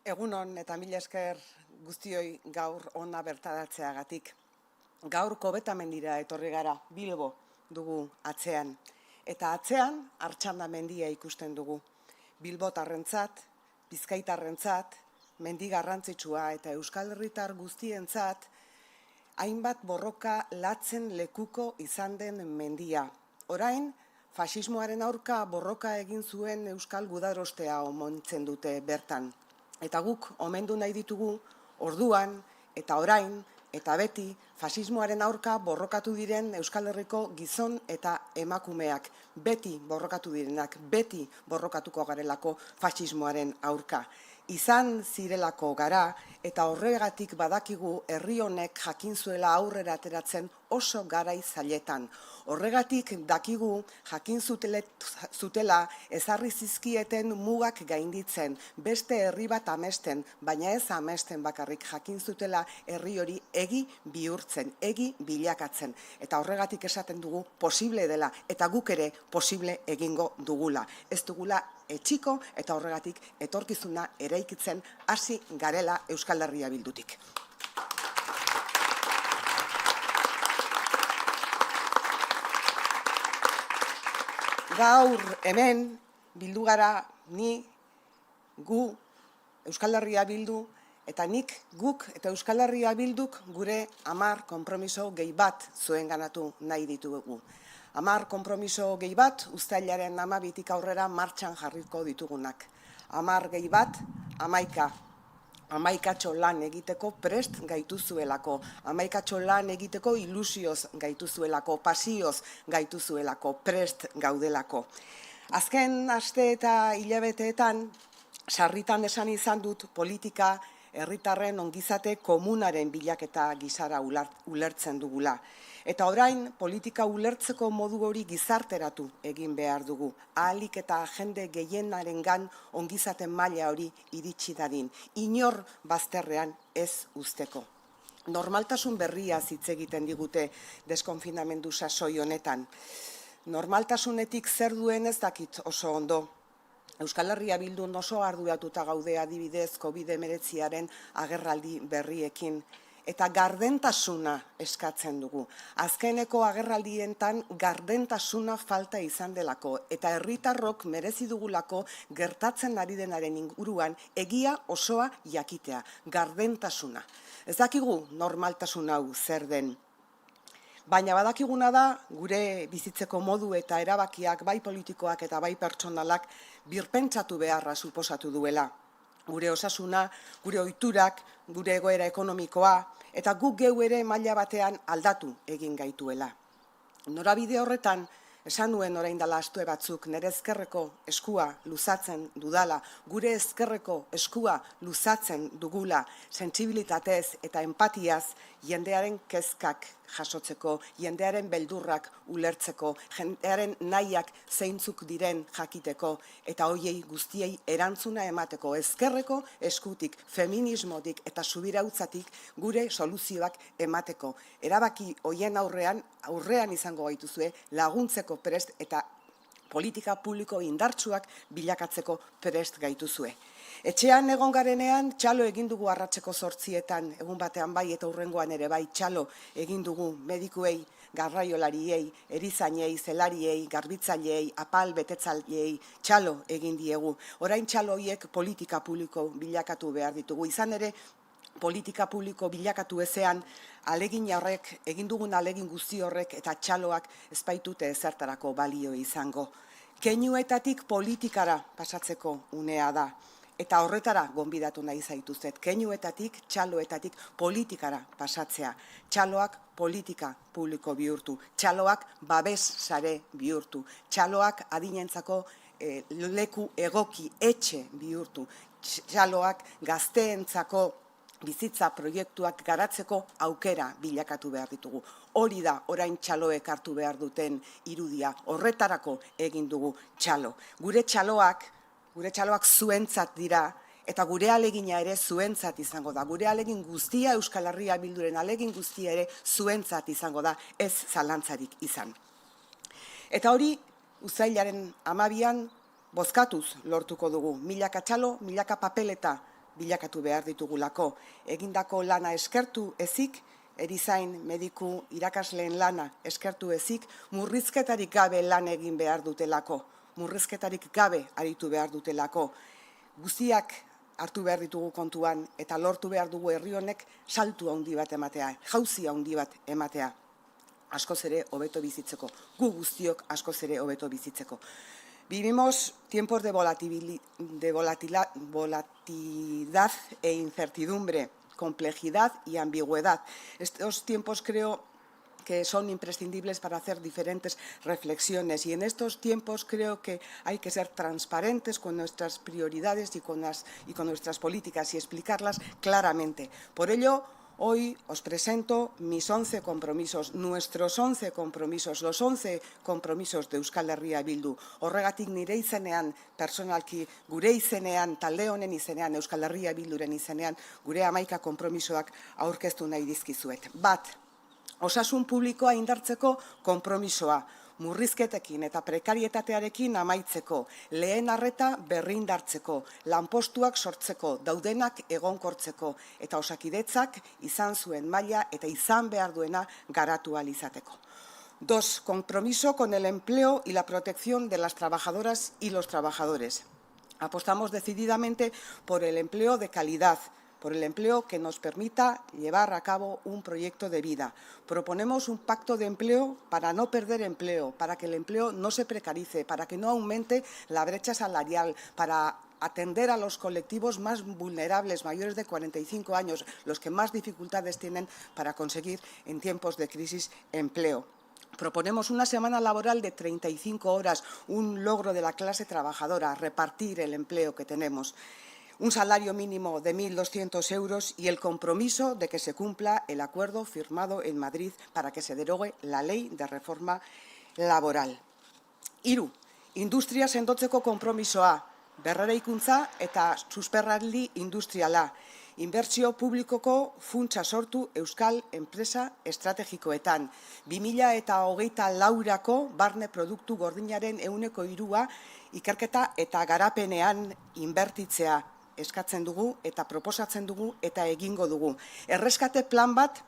Egunon eta mila esker guztioi gaur ona bertaratzeagatik. Gaur Kobetamendira etorri gara, Bilbo dugu atzean. Eta atzean Artxanda mendia ikusten dugu. Bilbotarrentzat, Bizkaitarrentzat, mendi garrantzitsua eta Euskal Herritar guztientzat, hainbat borroka latzen lekuko izan den mendia. Orain, faxismoaren aurka borroka egin zuen Euskal Gudarostea omontzen dute bertan. Eta guk omendu nahi ditugu orduan eta orain eta beti faxismoaren aurka borrokatu diren Euskal Herriko gizon eta emakumeak, beti borrokatu direnak, beti borrokatuko garelako faxismoaren aurka. Izan zirelako gara eta horregatik badakigu herri honek jakin zuela aurrera ateratzen oso garai zailetan. Horregatik dakigu jakin zutela ezarri zizkieten mugak gainditzen, beste herri bat amesten, baina ez amesten bakarrik jakin zutela herri hori egi bihurtzen, egi bilakatzen. Eta horregatik esaten dugu posible dela eta guk ere posible egingo dugula. Ez dugula etxiko eta horregatik etorkizuna eraikitzen hasi garela Euskal Herria Bildutik. Gaur hemen bildu gara ni, gu, Euskal Herria Bildu, eta nik, guk eta Euskal Herria Bilduk gure 10 konpromiso gehi bat zuenganatu nahi ditugu. 10 konpromiso gehi bat uztailaren 12tik aurrera martxan jarriko ditugunak. 10 gehi bat, 11. 11 lan egiteko prest gaituzuelako, 11 lan egiteko ilusioz gaituzuelako, pasioz gaituzuelako, prest gaudelako. Azken aste eta hilabeteetan, sarritan esan izan dut politika herritarren ongizate komunaren bilaketa gisara ulertzen dugula. Eta orain politika ulertzeko modu hori gizarteratu egin behar dugu. Ahalik eta jende gehienarengan ongizaten maila hori iritsi dadin. Inor bazterrean ez usteko. Normaltasun berria hitz egiten digute deskonfinamendu sasoi honetan. Normaltasunetik zer duen ez dakit oso ondo. Euskal Herria Bildun oso arduratuta gaude adibidez COVID-19 agerraldi berriekin. Eta gardentasuna eskatzen dugu. Azkeneko agerraldietan gardentasuna falta izan delako eta herritarrok merezi dugulako gertatzen ari denaren inguruan egia osoa jakitea, gardentasuna. Ez dakigu normaltasun hau zer den. Baina badakiguna da gure bizitzeko modu eta erabakiak bai politikoak eta bai pertsonalak birpentsatu beharra suposatu duela. Gure osasuna, gure ohiturak, gure egoera ekonomikoa, eta guk geu ere maila batean aldatu egin gaituela. Norabide horretan, esan nuen orain dela astue batzuk, nire ezkerreko eskua luzatzen dudala, gure ezkerreko eskua luzatzen dugula, sentsibilitatez eta empatiaz, jendearen kezkak jasotzeko, jendearen beldurrak ulertzeko, jendearen nahiak zeintzuk diren jakiteko, eta hoiei guztiei erantzuna emateko ezkerreko eskutik, feminismotik eta subirautzatik gure soluzioak emateko. Erabaki hoien aurrean izango gaituzue laguntzeko prest eta politika publiko indartsuak bilakatzeko prest gaituzue. Etxean egon garenean txalo egin dugu arratseko 8etan, egun batean bai eta hurrengoan ere bai txalo egin dugu medikuei, garraiolariei, erizainei, zelariei, garbitzaileei, apal betetzaileei txalo egin diegu. Orain txalo horiek politika publiko bilakatu behar ditugu. Izan ere, politika publiko bilakatu ezean, alegin horrek, egin dugun alegin guzti horrek eta txaloak ez baitute ezertarako balio izango. Keinuetatik politikara pasatzeko unea da. Eta horretara gonbidatu nahi zaituzet, keinuetatik, txaloetatik politikara pasatzea. Txaloak politika publiko bihurtu, txaloak babes sare bihurtu, txaloak adinentzako leku egoki etxe bihurtu, txaloak gazteentzako bizitza proiektuak garatzeko aukera bilakatu behar ditugu. Hori da orain txaloek hartu behar duten irudia, horretarako egin dugu txalo. Gure txaloak zuentzat dira eta gure alegina ere zuentzat izango da. Gure alegin guztia, Euskal Herria Bilduren alegin guztia ere zuentzat izango da, ez zalantzarik izan. Eta hori uztailaren 12an bozkatuz lortuko dugu. Milaka txalo, milaka papeleta bilakatu behar ditugulako. Egindako lana eskertu ezik, erizain, mediku, irakasleen lana eskertu ezik, murrizketarik gabe lan egin behar dutelako. Murrizketarik gabe aritu behar dutelako. Guztiak hartu behar ditugu kontuan eta lortu behar dugu herri honek saltu handi bat ematea, jauzi handi bat ematea. Askoz ere hobeto bizitzeko, gu guztiok askoz ere hobeto bizitzeko. Vivimos tiempos de volatilidad e incertidumbre, complejidad y ambigüedad. Estos tiempos creo que son imprescindibles para hacer diferentes reflexiones y en estos tiempos creo que hay que ser transparentes con nuestras prioridades y con nuestras políticas y explicarlas claramente. Por ello, hoy os presento mis 11 compromisos, nuestros 11 compromisos, los 11 compromisos de Euskal Herria Bildu. Horregatik nire izenean, personalki gure izenean, talde honen izenean, Euskal Herria Bilduren izenean, gure 11 konpromisoak aurkeztu nahi dizkizuet. Bat, osasun publikoa indartzeko konpromisoa, murrizketekin eta prekarietatearekin amaitzeko, lehen arreta berrindartzeko, lanpostuak sortzeko, daudenak egonkortzeko eta osakidetzak izan zuen maila eta izan behar duena garatu ahal izateko. 2. Compromiso con el empleo y la protección de las trabajadoras y los trabajadores. Apostamos decididamente por el empleo de calidad, por el empleo que nos permita llevar a cabo un proyecto de vida. Proponemos un pacto de empleo para no perder empleo, para que el empleo no se precarice, para que no aumente la brecha salarial, para atender a los colectivos más vulnerables, mayores de 45 años, los que más dificultades tienen para conseguir en tiempos de crisis empleo. Proponemos una semana laboral de 35 horas, un logro de la clase trabajadora, repartir el empleo que tenemos. Un salario mínimo de 1.200 euros y el compromiso de que se cumpla el acuerdo firmado en Madrid para que se derogue la ley de reforma laboral. 3. Industria sendotzeko konpromisoa, berreraikuntza eta susperraldi industriala. Inbertsio publikoko funtsa sortu euskal enpresa estrategikoetan. 2024 barne produktu gordinaren 3% ikerketa eta garapenean inbertitzea eskatzen dugu eta proposatzen dugu eta egingo dugu. Erreskate plan bat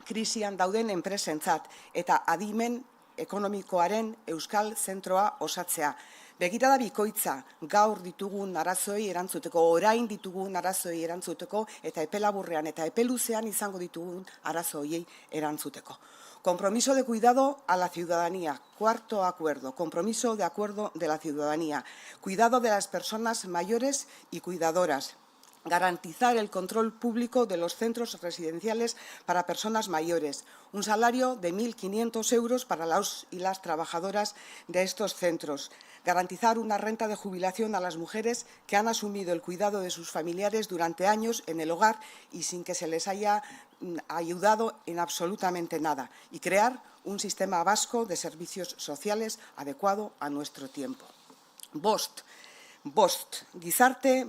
krisian dauden enpresentzat eta adimen ekonomikoaren euskal zentroa osatzea. Begirada bikoitza, gaur ditugun arazoei erantzuteko, orain ditugun arazoei erantzuteko eta epelaburrean eta epeluzean izango ditugun arazoei erantzuteko. Compromiso de cuidado a la ciudadanía. 4. acuerdo. Compromiso de acuerdo de la ciudadanía. Cuidado de las personas mayores y cuidadoras. Garantizar el control público de los centros residenciales para personas mayores. Un salario de 1.500 euros para los y las trabajadoras de estos centros. Garantizar una renta de jubilación a las mujeres que han asumido el cuidado de sus familiares durante años en el hogar y sin que se les haya ayudado en absolutamente nada. Y crear un sistema vasco de servicios sociales adecuado a nuestro tiempo. Bost, gizarte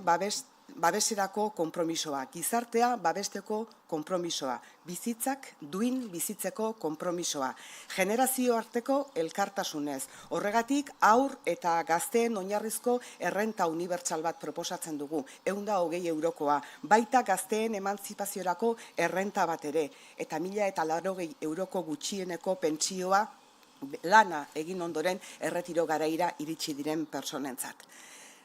babeserako konpromisoa, gizartea babesteko konpromisoa, bizitzak duin bizitzeko konpromisoa, generazio arteko elkartasunez. Horregatik haur eta gazteen oinarrizko errenta unibertsal bat proposatzen dugu, 120 eurokoa, baita gazteen emantzipaziorako errenta bat ere, eta 1.080 euroko gutxieneko pentsioa lana egin ondoren erretiro garaira iritsi diren personentzat.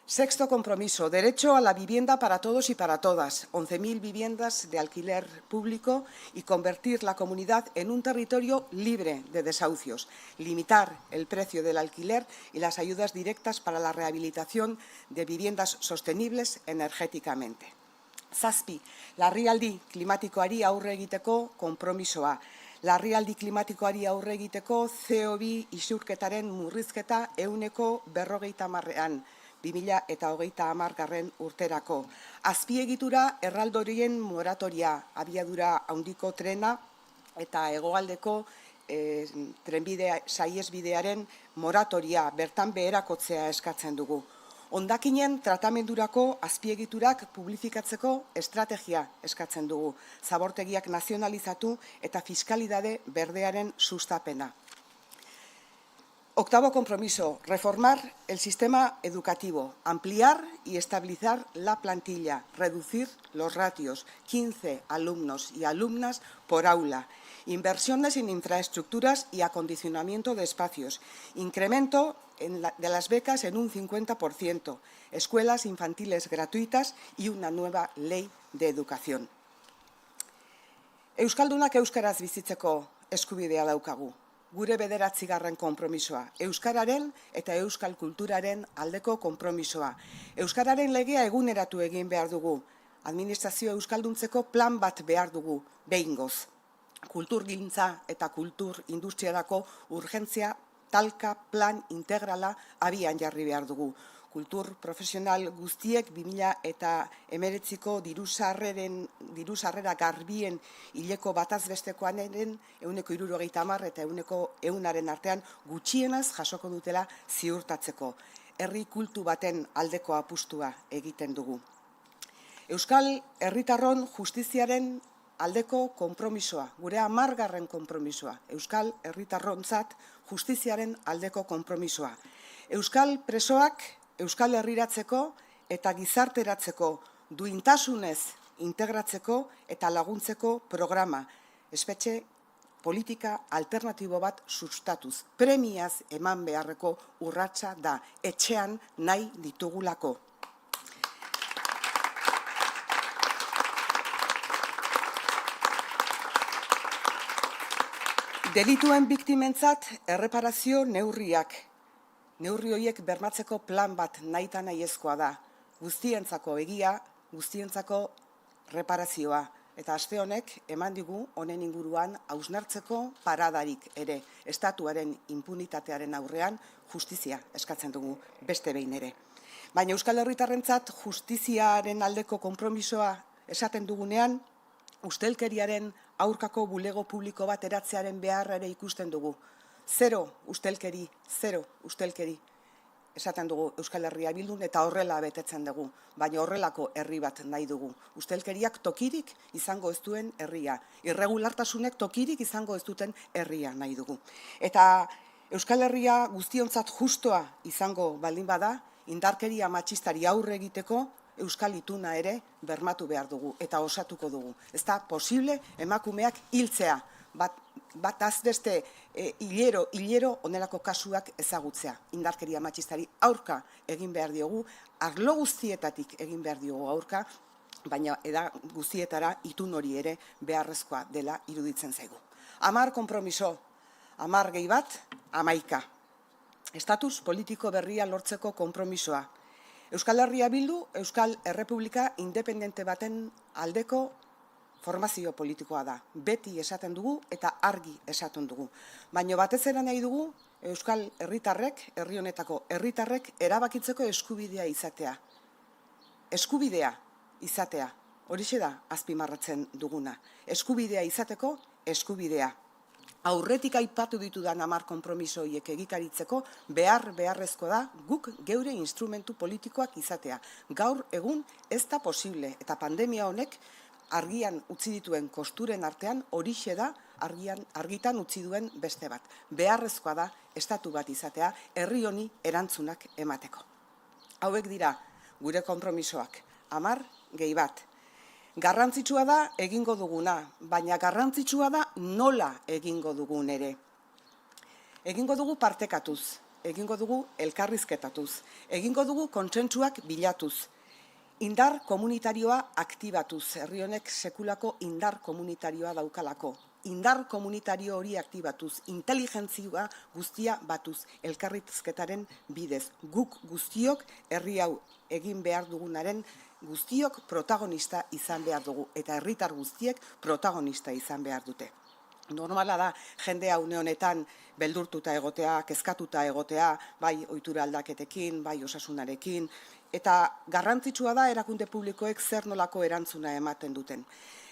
6. compromiso, derecho a la vivienda para todos y para todas, 11.000 viviendas de alquiler público y convertir la comunidad en un territorio libre de desahucios, limitar el precio del alquiler y las ayudas directas para la rehabilitación de viviendas sostenibles energéticamente. 7. Larrialdi klimatikoari aurre egiteko konpromisoa. Larrialdi klimatikoari aurre egiteko CO2 isurketaren murrizketa 40%, 2030 urterako. Azpiegitura erraldorien moratoria, abiadura handiko trena eta hegoaldeko trenbide saihesbidearen moratoria bertan beherakotzea eskatzen dugu. Hondakinen tratamendurako azpiegiturak publifikatzeko estrategia eskatzen dugu. Zabortegiak nazionalizatu eta fiskalidade berdearen sustapena. Octavo compromiso, reformar el sistema educativo, ampliar y estabilizar la plantilla, reducir los ratios, 15 alumnos y alumnas por aula, inversiones en infraestructuras y acondicionamiento de espacios, incremento de las becas en un 50%, escuelas infantiles gratuitas y una nueva ley de educación. Euskaldunak euskaraz bizitzeko eskubidea daukagu. Gure 9. konpromisoa, euskararen eta euskal kulturaren aldeko konpromisoa. Euskararen legea eguneratu egin behar dugu. Administrazio euskalduntzeko plan bat behar dugu, behingoz. Kulturgintza eta kultur industriarako urgentzia talka plan integrala abian jarri behar dugu. Kultur profesional guztiek 2019ko diru sarrera garbien hileko bataz bestekoan eren 170 eta 100 artean gutxienaz jasoko dutela ziurtatzeko. Herri kultu baten aldeko apustua egiten dugu. Euskal herritarron justiziaren aldeko konpromisoa, gure 10. konpromisoa, Euskal herritarrontzat justiziaren aldeko konpromisoa. Euskal presoak Euskal herriratzeko eta gizarteratzeko, duintasunez integratzeko eta laguntzeko programa, espetxe politika alternatibo bat sustatuz, premiaz eman beharreko urratsa da, etxean nahi ditugulako. Delituen biktimentzat erreparazio neurriak. Neurri horiek bermatzeko plan bat nahita nahiezkoa da. Guztientzako egia, guztientzako reparazioa. Eta aste honek eman digu honen inguruan hausnartzeko paradarik ere. Estatuaren impunitatearen aurrean justizia eskatzen dugu beste behin ere. Baina Euskal Herritarrentzat justiziaren aldeko konpromisoa esaten dugunean, ustelkeriaren aurkako bulego publiko bat eratzearen beharra ere ikusten dugu. Zero ustelkeri, esaten dugu Euskal Herria Bildun eta horrela betetzen dugu, baina horrelako herri bat nahi dugu. Ustelkeriak tokirik izango ez duen herria, irregulartasunek tokirik izango ez duten herria nahi dugu. Eta Euskal Herria guztiontzat justoa izango baldin bada, indarkeria matxistari aurre egiteko Euskal Ituna ere bermatu behar dugu eta osatuko dugu. Ez da posible emakumeak hiltzea, bat azbeste hilero onelako kasuak ezagutzea. Indarkeria matxistari aurka egin behar diogu, arlo guztietatik egin behar diogu aurka, baina guztietara itun hori ere beharrezkoa dela iruditzen zaigu. 10 konpromiso, 10 gehi bat, 11. Estatus politiko berria lortzeko konpromisoa. Euskal Herria Bildu, Euskal Errepublika independente baten aldeko formazio politikoa da. Beti esaten dugu eta argi esaten dugu. Baina batez ere nahi dugu Euskal herritarrek, herri honetako herritarrek erabakitzeko eskubidea izatea. Eskubidea izatea. Horixe da azpimarratzen duguna. Eskubidea izateko eskubidea. Aurretik aipatu ditudan 10 konpromiso horiek egikaritzeko beharrezko da guk geure instrumentu politikoak izatea. Gaur egun ez da posible eta pandemia honek argian utzi dituen kosturen artean horixe da argitan utzi duen beste bat. Beharrezkoa da estatu bat izatea herri honi erantzunak emateko. Hauek dira gure konpromisoak, 10 gehi bat. Garrantzitsua da egingo duguna, baina garrantzitsua da nola egingo dugun ere. Egingo dugu partekatuz, egingo dugu elkarrizketatuz, egingo dugu kontsentsuak bilatuz. Indar komunitarioa aktibatuz, herri honek sekulako indar komunitarioa daukalako. Indar komunitario hori aktibatuz, inteligentzia guztia batuz, elkarrizketaren bidez. Guk guztiok herri hau egin behar dugunaren guztiok protagonista izan behar dugu, eta herritar guztiek protagonista izan behar dute. Normala da, jendea une honetan beldurtuta egotea, kezkatuta egotea, bai ohitura aldaketekin, bai osasunarekin, eta garrantzitsua da erakunde publikoek zer nolako erantzuna ematen duten.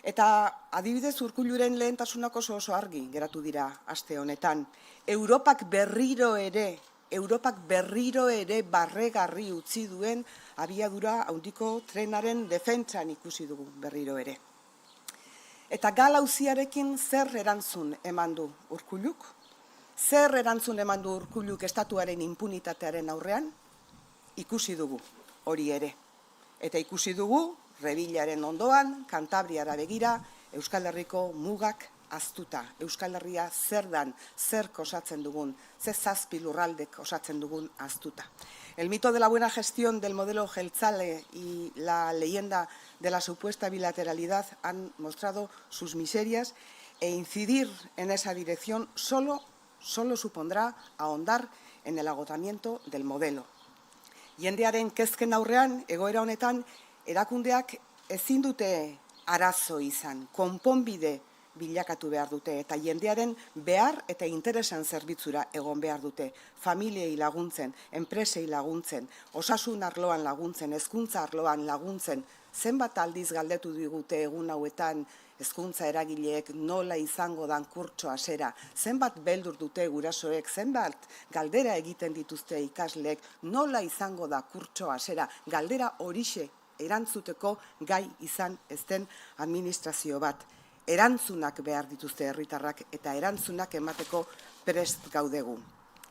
Eta adibidez Urkulluren lehentasunak oso argi geratu dira aste honetan. Europak berriro ere barregarri utzi duen abiadura handiko trenaren defentsan ikusi dugu berriro ere. Eta gal auziarekin zer erantzun eman du Urkulluk? Zer erantzun eman du Urkulluk estatuaren impunitatearen aurrean? Ikusi dugu hori ere. Eta ikusi dugu, Rebillaren ondoan, Kantabriara begira, Euskal Herriko mugak aztuta. Euskal Herria zer dan, zer osatzen dugun, zer zazpi lurraldek osatzen dugun aztuta. El mito de la buena gestión del modelo jeltzale y la leyenda de la supuesta bilateralidad han mostrado sus miserias e incidir en esa dirección solo supondrá ahondar en el agotamiento del modelo. Jendearen kezken aurrean, egoera honetan, erakundeak ezin dute arazo izan, konponbide bilakatu behar dute, eta jendearen behar eta interesen zerbitzura egon behar dute. Familiei laguntzen, enpresei laguntzen, osasun arloan laguntzen, hezkuntza arloan laguntzen, zenbat aldiz galdetu digute egun hauetan hezkuntza eragileek nola izango dan kurtso hasera, zenbat beldur dute gurasoek, zenbat galdera egiten dituzte ikasleek, nola izango da kurtso hasera, galdera horixe erantzuteko gai izan ez den administrazio bat. Erantzunak behar dituzte herritarrak eta erantzunak emateko prest gaudegu.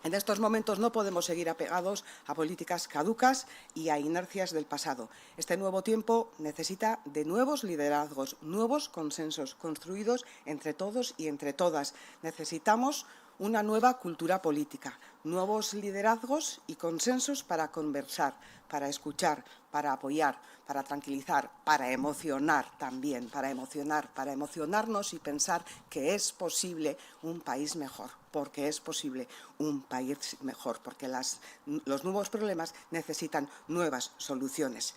En estos momentos no podemos seguir apegados a políticas caducas y a inercias del pasado. Este nuevo tiempo necesita de nuevos liderazgos, nuevos consensos construidos entre todos y entre todas. Necesitamos una nueva cultura política, nuevos liderazgos y consensos para conversar, para escuchar, para apoyar, para tranquilizar, para emocionar también, para emocionarnos y pensar que es posible un país mejor, porque es posible un país mejor, porque los nuevos problemas necesitan nuevas soluciones.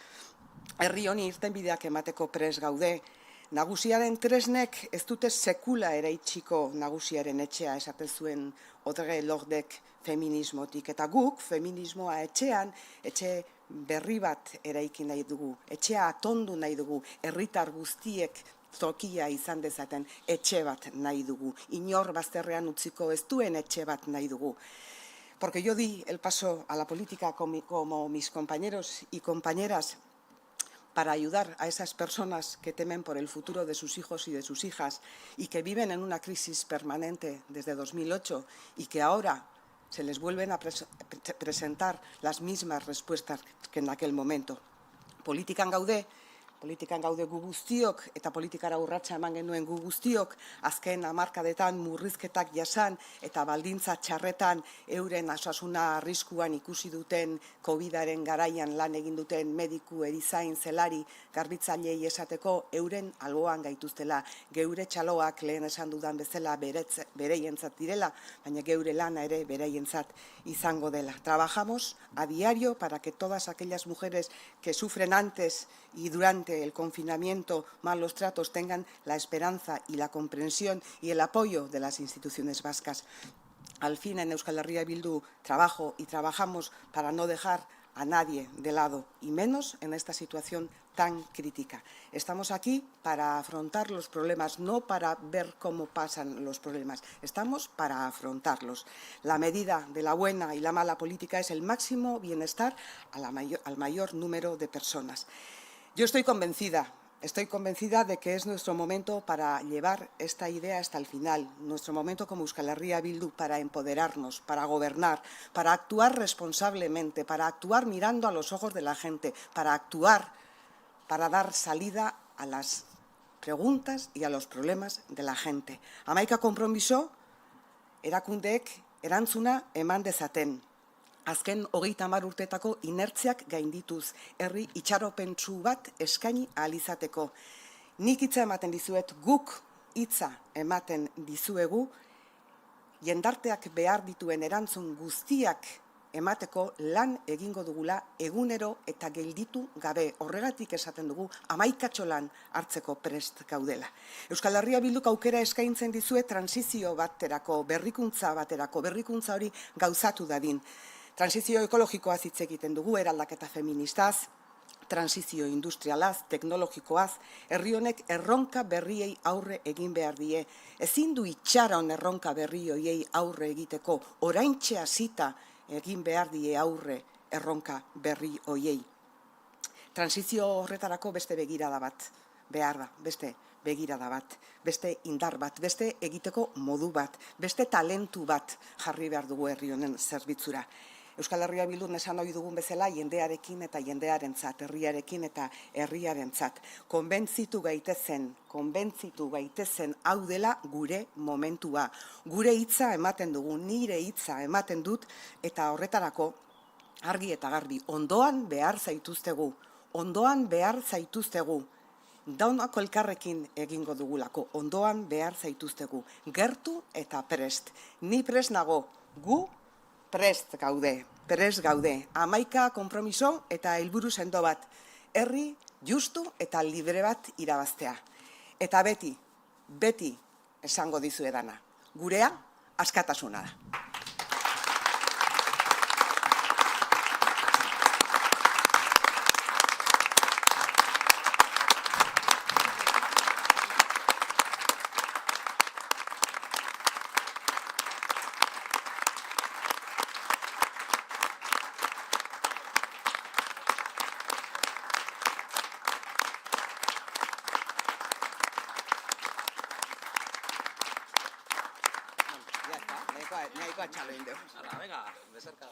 Herri honi irtenbideak emateko prest gaude. Nagusiaren tresnek ez dute sekula eraitsiko nagusiaren etxea, esaten zuen Audre Lordek feminismotik. Eta guk feminismoa etxean, etxe berri bat eraiki nahi dugu, etxea atondu nahi dugu, herritar guztiek tokia izan dezaten etxe bat nahi dugu, inor bazterrean utziko ez duen etxe bat nahi dugu. Porque yo di el paso a la política como mis compañeros y compañeras para ayudar a esas personas que temen por el futuro de sus hijos y de sus hijas y que viven en una crisis permanente desde 2008 y que ahora se les vuelven a presentar las mismas respuestas que en aquel momento. Politikan gaude gu guztiok eta politikara urratsa eman genuen gu guztiok, azken hamarkadetan murrizketak jasan eta baldintza txarretan euren osasuna arriskuan ikusi duten COVID-aren garaian lan egin duten mediku, erizain, zelari, garbitzailei esateko euren alboan gaituztela. Geure txaloak lehen esan dudan bezala bereientzat direla, baina geure lana ere bereientzat izango dela. Trabajamos a diario para que todas aquellas mujeres que sufren antes y durante el confinamiento malos tratos tengan la esperanza y la comprensión y el apoyo de las instituciones vascas. Al fin, en Euskal Herria Bildu trabajo y trabajamos para no dejar a nadie de lado, y menos en esta situación tan crítica. Estamos aquí para afrontar los problemas, no para ver cómo pasan los problemas. Estamos para afrontarlos. La medida de la buena y la mala política es el máximo bienestar al mayor número de personas. Yo estoy convencida de que es nuestro momento para llevar esta idea hasta el final, nuestro momento como Euskal Herria Bildu para empoderarnos, para gobernar, para actuar responsablemente, para actuar mirando a los ojos de la gente, para actuar, para dar salida a las preguntas y a los problemas de la gente. Hamaika konpromiso, erakundeek erantzuna eman dezaten. Azken 30 urtetako inertziak gaindituz, herri itxaropentsu bat eskaini ahal izateko. Nik hitza ematen dizuet, guk hitza ematen dizuegu, jendarteak behar dituen erantzun guztiak emateko lan egingo dugula egunero eta gelditu gabe. Horregatik esaten dugu 11 lan hartzeko prest gaudela. Euskal Herria Bilduk aukera eskaintzen dizue transizio baterako, berrikuntza baterako, berrikuntza hori gauzatu dadin. Transizio ekologikoaz hitz egiten dugu, eraldaketa feministaz, transizio industrialaz, teknologikoaz, herri honek erronka berriei aurre egin behar die. Ezin du itxaron erronka berri hoiei aurre egiteko, oraintxe hasita egin behar die aurre erronka berri hoiei. Transizio horretarako beste begirada bat behar da, beste begirada bat, beste indar bat, beste egiteko modu bat, beste talentu bat jarri behar dugu herri honen zerbitzura. Euskal Herria Bildun esan ohi dugun bezala jendearekin eta jendearentzat, herriarekin eta herriarentzat. Konbentzitu gaitezen hau dela gure momentua. Gure hitza ematen dugu, nire hitza ematen dut eta horretarako argi eta garbi ondoan behar zaituztegu. Daunako elkarrekin egingo dugulako, ondoan behar zaituztegu. Gertu eta prest. Ni prest nago, gu prest gaude. 11 konpromiso eta helburu sendo bat. Herri justu eta libre bat irabaztea. Eta beti esango dizuedana. Gurea askatasuna da. Ya está, nahikoa txalo egin dugu. Venga, beserka.